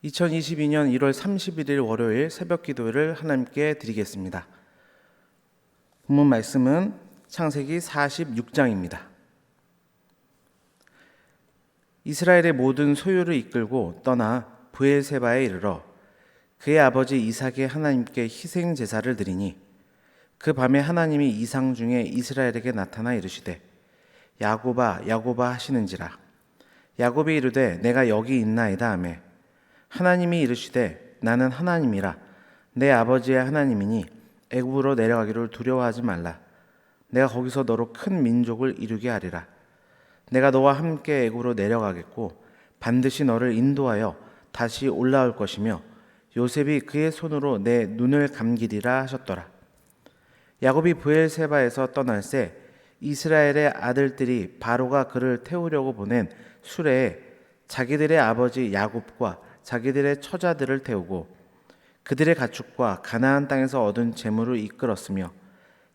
2022년 1월 31일 월요일 새벽 기도를 하나님께 드리겠습니다. 본문 말씀은 창세기 46장입니다. 이스라엘의 모든 소유를 이끌고 떠나 브엘세바에 이르러 그의 아버지 이삭의 하나님께 희생 제사를 드리니 그 밤에 하나님이 이상 중에 이스라엘에게 나타나 이르시되 야곱아 야곱아 하시는지라. 야곱이 이르되 내가 여기 있나이다 하매 하나님이 이르시되 나는 하나님이라 내 아버지의 하나님이니 애굽으로 내려가기를 두려워하지 말라. 내가 거기서 너로 큰 민족을 이루게 하리라. 내가 너와 함께 애굽으로 내려가겠고 반드시 너를 인도하여 다시 올라올 것이며 요셉이 그의 손으로 내 눈을 감기리라 하셨더라. 야곱이 브엘세바에서 떠날새 이스라엘의 아들들이 바로가 그를 태우려고 보낸 수레에 자기들의 아버지 야곱과 자기들의 처자들을 태우고 그들의 가축과 가나안 땅에서 얻은 재물을 이끌었으며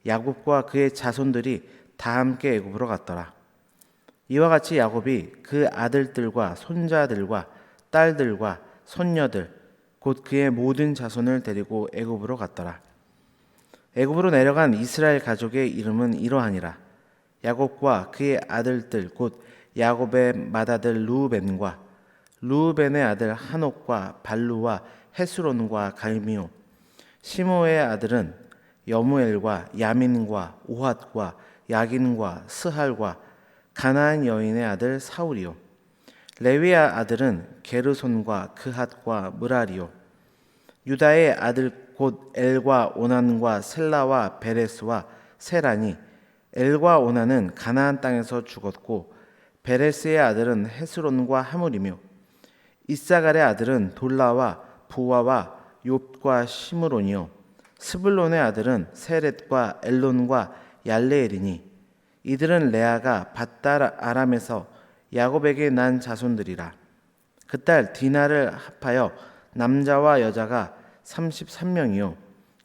야곱과 그의 자손들이 다 함께 애굽으로 갔더라. 이와 같이 야곱이 그 아들들과 손자들과 딸들과 손녀들 곧 그의 모든 자손을 데리고 애굽으로 갔더라. 애굽으로 내려간 이스라엘 가족의 이름은 이러하니라. 야곱과 그의 아들들 곧 야곱의 맏아들 르우벤과 르우벤의 아들 한옥과 발루와 헤스론과 갈미오. 시므의 아들은 여무엘과 야민과 오핫과 야긴과 스할과 가나안 여인의 아들 사울이요. 레위의 아들은 게르손과 그핫과 므라리요. 유다의 아들 곧 엘과 오난과 셀라와 베레스와 세란이. 엘과 오난은 가나안 땅에서 죽었고 베레스의 아들은 헤스론과 하물이며 이사갈의 아들은 돌라와 부와와 욥과 시므론이요. 스불론의 아들은 세렛과 엘론과 얄레엘이니 이들은 레아가 밧달 아람에서 야곱에게 난 자손들이라. 그 딸 디나를 합하여 남자와 여자가 33명이요.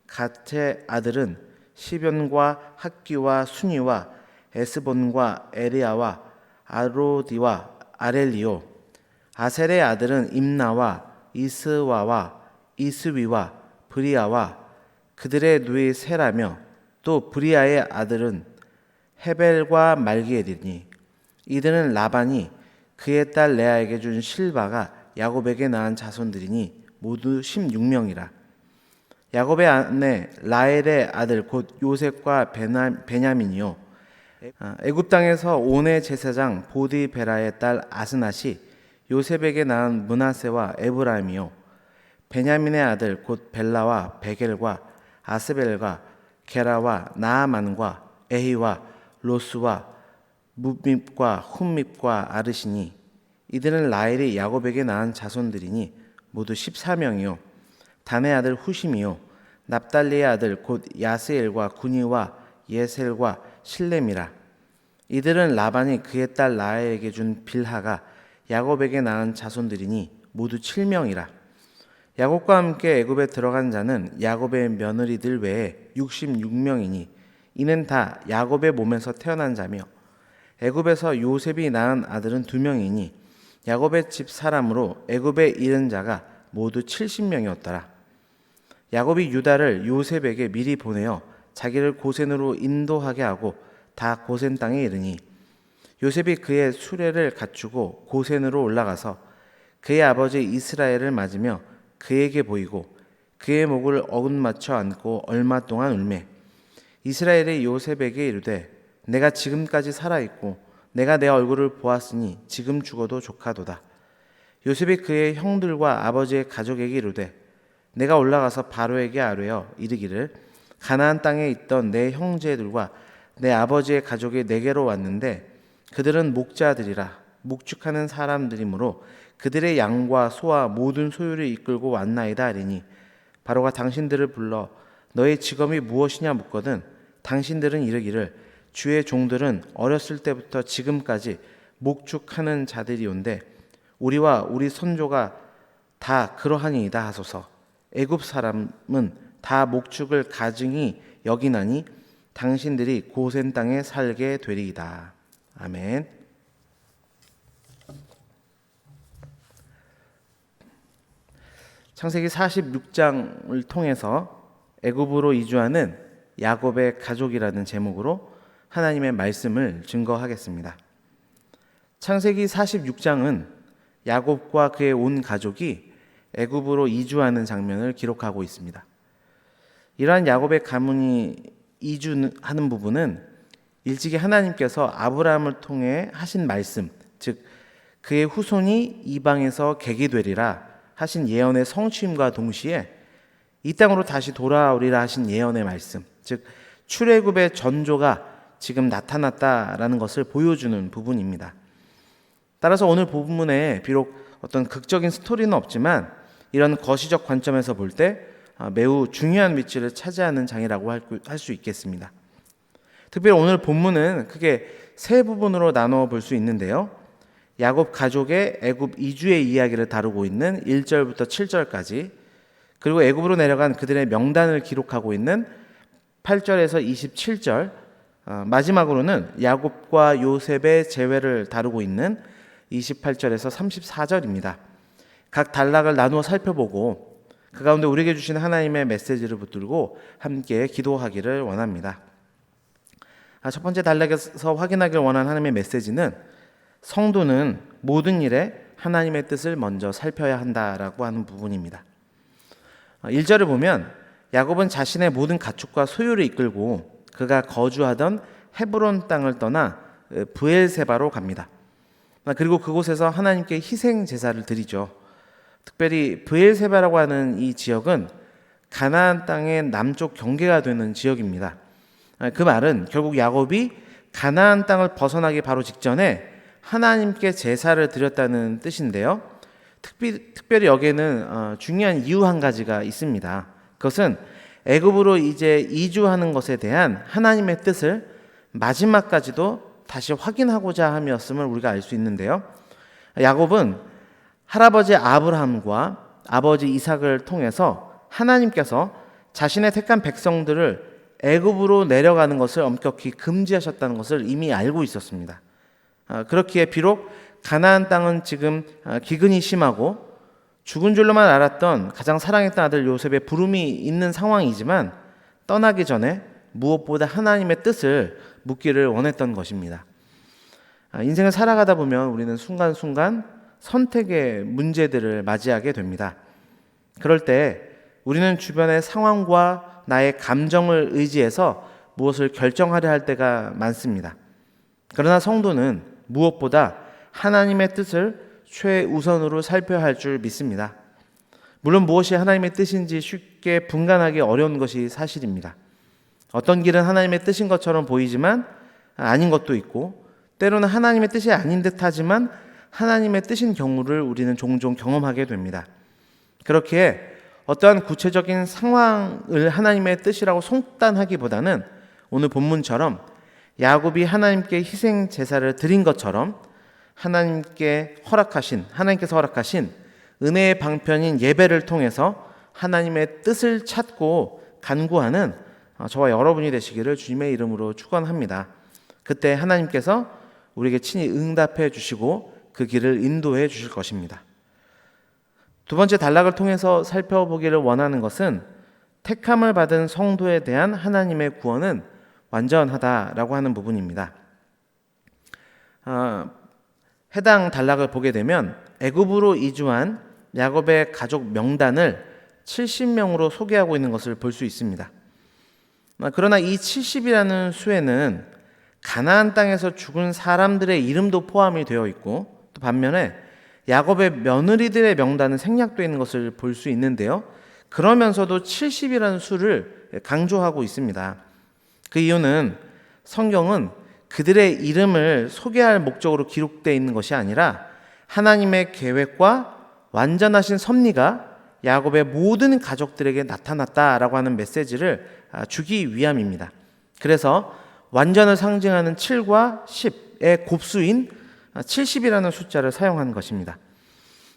갓의 아들은 시변과 학기와 순이와 에스본과 에리아와 아로디와 아렐리요. 아셀의 아들은 임나와 이스와와 이스위와 브리아와 그들의 누이 세라며 또 브리아의 아들은 헤벨과 말기엘이니 이들은 라반이 그의 딸 레아에게 준 실바가 야곱에게 낳은 자손들이니 모두 16명이라. 야곱의 아내 라헬의 아들 곧 요셉과 베냐민이요. 애굽 땅에서 온의 제사장 보디베라의 딸 아스낫이 요셉에게 낳은 므낫세와 에브라임이요. 베냐민의 아들 곧 벨라와 베겔과 아스벨과 게라와 나아만과 에히와 로스와 뭇밉과 훔밉과 아르시니 이들은 라헬이 야곱에게 낳은 자손들이니 모두 14명이요. 단의 아들 후심이요. 납달리의 아들 곧 야스엘과 구니와 예셀과 실렘이라. 이들은 라반이 그의 딸 라헬에게 준 빌하가 야곱에게 낳은 자손들이니 모두 7명이라. 야곱과 함께 애굽에 들어간 자는 야곱의 며느리들 외에 66명이니 이는 다 야곱의 몸에서 태어난 자며 애굽에서 요셉이 낳은 아들은 2명이니 야곱의 집 사람으로 애굽에 이른 자가 모두 70명이었더라. 야곱이 유다를 요셉에게 미리 보내어 자기를 고센으로 인도하게 하고 다 고센 땅에 이르니 요셉이 그의 수레를 갖추고 고센으로 올라가서 그의 아버지 이스라엘을 맞으며 그에게 보이고 그의 목을 어긋맞춰 안고 얼마 동안 울매 이스라엘이 요셉에게 이르되 내가 지금까지 살아있고 내가 내 얼굴을 보았으니 지금 죽어도 조카도다. 요셉이 그의 형들과 아버지의 가족에게 이르되 내가 올라가서 바로에게 아뢰어 이르기를 가나안 땅에 있던 내 형제들과 내 아버지의 가족이 내게로 왔는데 그들은 목자들이라 목축하는 사람들이므로 그들의 양과 소와 모든 소유를 이끌고 왔나이다 하리니 바로가 당신들을 불러 너의 직업이 무엇이냐 묻거든 당신들은 이르기를 주의 종들은 어렸을 때부터 지금까지 목축하는 자들이온데 우리와 우리 선조가 다 그러하니이다 하소서. 애굽 사람은 다 목축을 가증히 여기나니 당신들이 고센 땅에 살게 되리이다. 아멘. 창세기 46장을 통해서 애굽으로 이주하는 야곱의 가족이라는 제목으로 하나님의 말씀을 증거하겠습니다. 창세기 46장은 야곱과 그의 온 가족이 애굽으로 이주하는 장면을 기록하고 있습니다. 이러한 야곱의 가문이 이주하는 부분은 일찍이 하나님께서 아브라함을 통해 하신 말씀, 즉 그의 후손이 이방에서 객이 되리라 하신 예언의 성취임과 동시에 이 땅으로 다시 돌아오리라 하신 예언의 말씀, 즉 출애굽의 전조가 지금 나타났다라는 것을 보여주는 부분입니다. 따라서 오늘 본문에 비록 어떤 극적인 스토리는 없지만 이런 거시적 관점에서 볼 때 매우 중요한 위치를 차지하는 장이라고 할 수 있겠습니다. 특별히 오늘 본문은 크게 세 부분으로 나누어 볼 수 있는데요. 야곱 가족의 애굽 이주의 이야기를 다루고 있는 1절부터 7절까지, 그리고 애굽으로 내려간 그들의 명단을 기록하고 있는 8절에서 27절, 마지막으로는 야곱과 요셉의 재회를 다루고 있는 28절에서 34절입니다. 각 단락을 나누어 살펴보고 그 가운데 우리에게 주신 하나님의 메시지를 붙들고 함께 기도하기를 원합니다. 첫 번째 단락에서 확인하길 원하는 하나님의 메시지는 성도는 모든 일에 하나님의 뜻을 먼저 살펴야 한다라고 하는 부분입니다. 1절을 보면 야곱은 자신의 모든 가축과 소유를 이끌고 그가 거주하던 헤브론 땅을 떠나 브엘세바로 갑니다. 그리고 그곳에서 하나님께 희생 제사를 드리죠. 특별히 브엘세바라고 하는 이 지역은 가나안 땅의 남쪽 경계가 되는 지역입니다. 그 말은 결국 야곱이 가나안 땅을 벗어나기 바로 직전에 하나님께 제사를 드렸다는 뜻인데요. 특별히 여기에는 중요한 이유 한 가지가 있습니다. 그것은 애굽으로 이제 이주하는 것에 대한 하나님의 뜻을 마지막까지도 다시 확인하고자 함이었음을 우리가 알 수 있는데요. 야곱은 할아버지 아브라함과 아버지 이삭을 통해서 하나님께서 자신의 택한 백성들을 애굽으로 내려가는 것을 엄격히 금지하셨다는 것을 이미 알고 있었습니다. 그렇기에 비록 가나안 땅은 지금 기근이 심하고 죽은 줄로만 알았던 가장 사랑했던 아들 요셉의 부름이 있는 상황이지만 떠나기 전에 무엇보다 하나님의 뜻을 묻기를 원했던 것입니다. 인생을 살아가다 보면 우리는 순간순간 선택의 문제들을 맞이하게 됩니다. 그럴 때 우리는 주변의 상황과 나의 감정을 의지해서 무엇을 결정하려 할 때가 많습니다. 그러나 성도는 무엇보다 하나님의 뜻을 최우선으로 살펴야 할 줄 믿습니다. 물론 무엇이 하나님의 뜻인지 쉽게 분간하기 어려운 것이 사실입니다. 어떤 길은 하나님의 뜻인 것처럼 보이지만 아닌 것도 있고, 때로는 하나님의 뜻이 아닌 듯 하지만 하나님의 뜻인 경우를 우리는 종종 경험하게 됩니다. 그렇기에 어떠한 구체적인 상황을 하나님의 뜻이라고 속단하기보다는 오늘 본문처럼 야곱이 하나님께 희생 제사를 드린 것처럼 하나님께서 허락하신 은혜의 방편인 예배를 통해서 하나님의 뜻을 찾고 간구하는 저와 여러분이 되시기를 주님의 이름으로 축원합니다. 그때 하나님께서 우리에게 친히 응답해 주시고 그 길을 인도해 주실 것입니다. 두 번째 단락을 통해서 살펴보기를 원하는 것은 택함을 받은 성도에 대한 하나님의 구원은 완전하다라고 하는 부분입니다. 해당 단락을 보게 되면 애굽으로 이주한 야곱의 가족 명단을 70명으로 소개하고 있는 것을 볼 수 있습니다. 그러나 이 70이라는 수에는 가나안 땅에서 죽은 사람들의 이름도 포함이 되어 있고, 또 반면에 야곱의 며느리들의 명단은 생략되어 있는 것을 볼 수 있는데요. 그러면서도 70이라는 수를 강조하고 있습니다. 그 이유는 성경은 그들의 이름을 소개할 목적으로 기록되어 있는 것이 아니라 하나님의 계획과 완전하신 섭리가 야곱의 모든 가족들에게 나타났다라고 하는 메시지를 주기 위함입니다. 그래서 완전을 상징하는 7과 10의 곱수인 70이라는 숫자를 사용한 것입니다.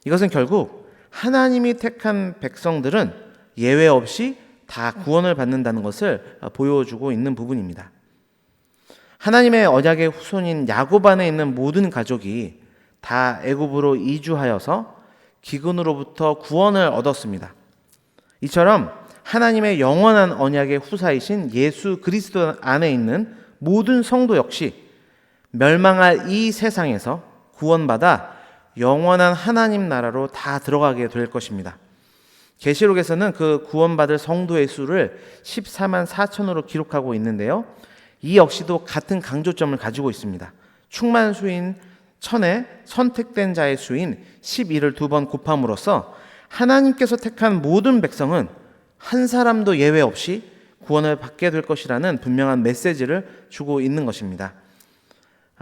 이것은 결국 하나님이 택한 백성들은 예외 없이 다 구원을 받는다는 것을 보여주고 있는 부분입니다. 하나님의 언약의 후손인 야곱 안에 있는 모든 가족이 다 애굽으로 이주하여서 기근으로부터 구원을 얻었습니다. 이처럼 하나님의 영원한 언약의 후사이신 예수 그리스도 안에 있는 모든 성도 역시 멸망할 이 세상에서 구원받아 영원한 하나님 나라로 다 들어가게 될 것입니다. 계시록에서는 그 구원받을 성도의 수를 14만 4천으로 기록하고 있는데요. 이 역시도 같은 강조점을 가지고 있습니다. 충만수인 1000에 선택된 자의 수인 12를 2번 곱함으로써 하나님께서 택한 모든 백성은 한 사람도 예외 없이 구원을 받게 될 것이라는 분명한 메시지를 주고 있는 것입니다.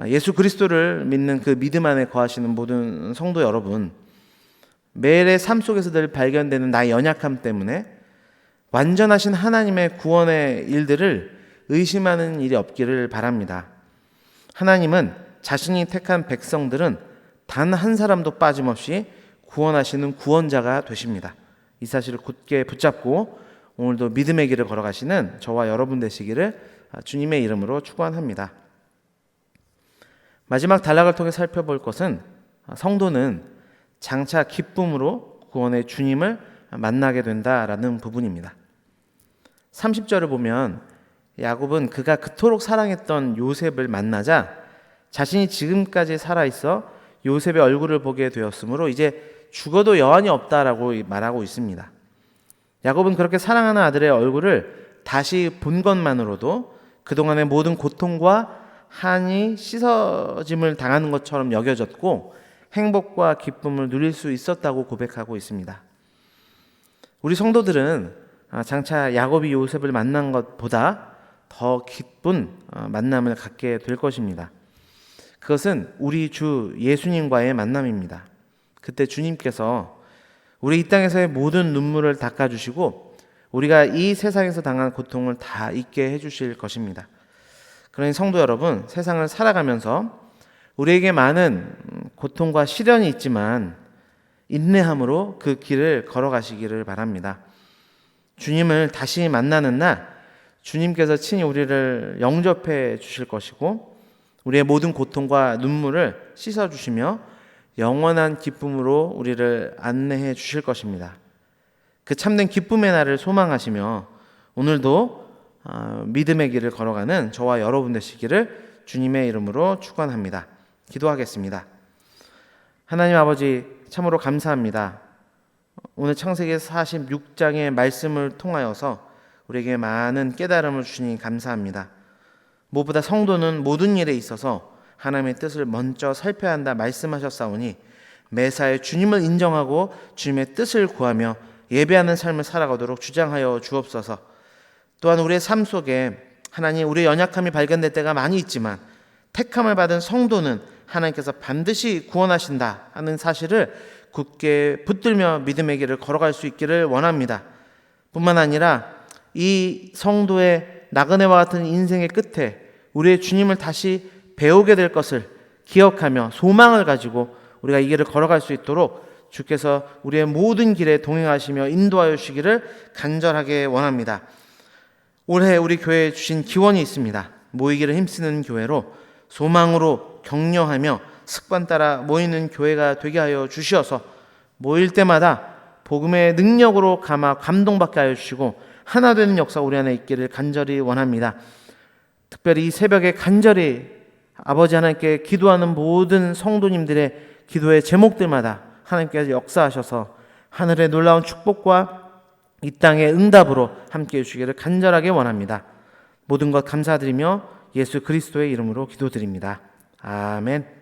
예수 그리스도를 믿는 그 믿음 안에 거하시는 모든 성도 여러분, 매일의 삶 속에서 늘 발견되는 나의 연약함 때문에 완전하신 하나님의 구원의 일들을 의심하는 일이 없기를 바랍니다. 하나님은 자신이 택한 백성들은 단 한 사람도 빠짐없이 구원하시는 구원자가 되십니다. 이 사실을 굳게 붙잡고 오늘도 믿음의 길을 걸어가시는 저와 여러분 되시기를 주님의 이름으로 축원합니다. 마지막 단락을 통해 살펴볼 것은 성도는 장차 기쁨으로 구원의 주님을 만나게 된다라는 부분입니다. 30절을 보면 야곱은 그가 그토록 사랑했던 요셉을 만나자 자신이 지금까지 살아있어 요셉의 얼굴을 보게 되었으므로 이제 죽어도 여한이 없다라고 말하고 있습니다. 야곱은 그렇게 사랑하는 아들의 얼굴을 다시 본 것만으로도 그동안의 모든 고통과 한이 씻어짐을 당하는 것처럼 여겨졌고 행복과 기쁨을 누릴 수 있었다고 고백하고 있습니다. 우리 성도들은 장차 야곱이 요셉을 만난 것보다 더 기쁜 만남을 갖게 될 것입니다. 그것은 우리 주 예수님과의 만남입니다. 그때 주님께서 우리 이 땅에서의 모든 눈물을 닦아주시고 우리가 이 세상에서 당한 고통을 다 잊게 해주실 것입니다. 그러니 성도 여러분, 세상을 살아가면서 우리에게 많은 고통과 시련이 있지만 인내함으로 그 길을 걸어가시기를 바랍니다. 주님을 다시 만나는 날 주님께서 친히 우리를 영접해 주실 것이고 우리의 모든 고통과 눈물을 씻어주시며 영원한 기쁨으로 우리를 안내해 주실 것입니다. 그 참된 기쁨의 날을 소망하시며 오늘도 믿음의 길을 걸어가는 저와 여러분 되시기를 주님의 이름으로 축원합니다. 기도하겠습니다. 하나님 아버지, 참으로 감사합니다. 오늘 창세기 46장의 말씀을 통하여서 우리에게 많은 깨달음을 주시니 감사합니다. 무엇보다 성도는 모든 일에 있어서 하나님의 뜻을 먼저 살펴야 한다 말씀하셨사오니 매사에 주님을 인정하고 주님의 뜻을 구하며 예배하는 삶을 살아가도록 주장하여 주옵소서. 또한 우리의 삶 속에 하나님, 우리의 연약함이 발견될 때가 많이 있지만 택함을 받은 성도는 하나님께서 반드시 구원하신다 하는 사실을 굳게 붙들며 믿음의 길을 걸어갈 수 있기를 원합니다. 뿐만 아니라 이 성도의 나그네와 같은 인생의 끝에 우리의 주님을 다시 배우게 될 것을 기억하며 소망을 가지고 우리가 이 길을 걸어갈 수 있도록 주께서 우리의 모든 길에 동행하시며 인도하여 주시기를 간절하게 원합니다. 올해 우리 교회에 주신 기원이 있습니다. 모이기를 힘쓰는 교회로 소망으로 격려하며 습관 따라 모이는 교회가 되게 하여 주시어서 모일 때마다 복음의 능력으로 감화 감동받게 하여 주시고 하나 되는 역사 우리 안에 있기를 간절히 원합니다. 특별히 이 새벽에 간절히 아버지 하나님께 기도하는 모든 성도님들의 기도의 제목들마다 하나님께서 역사하셔서 하늘의 놀라운 축복과 이 땅의 응답으로 함께해 주시기를 간절하게 원합니다. 모든 것 감사드리며 예수 그리스도의 이름으로 기도드립니다. 아멘.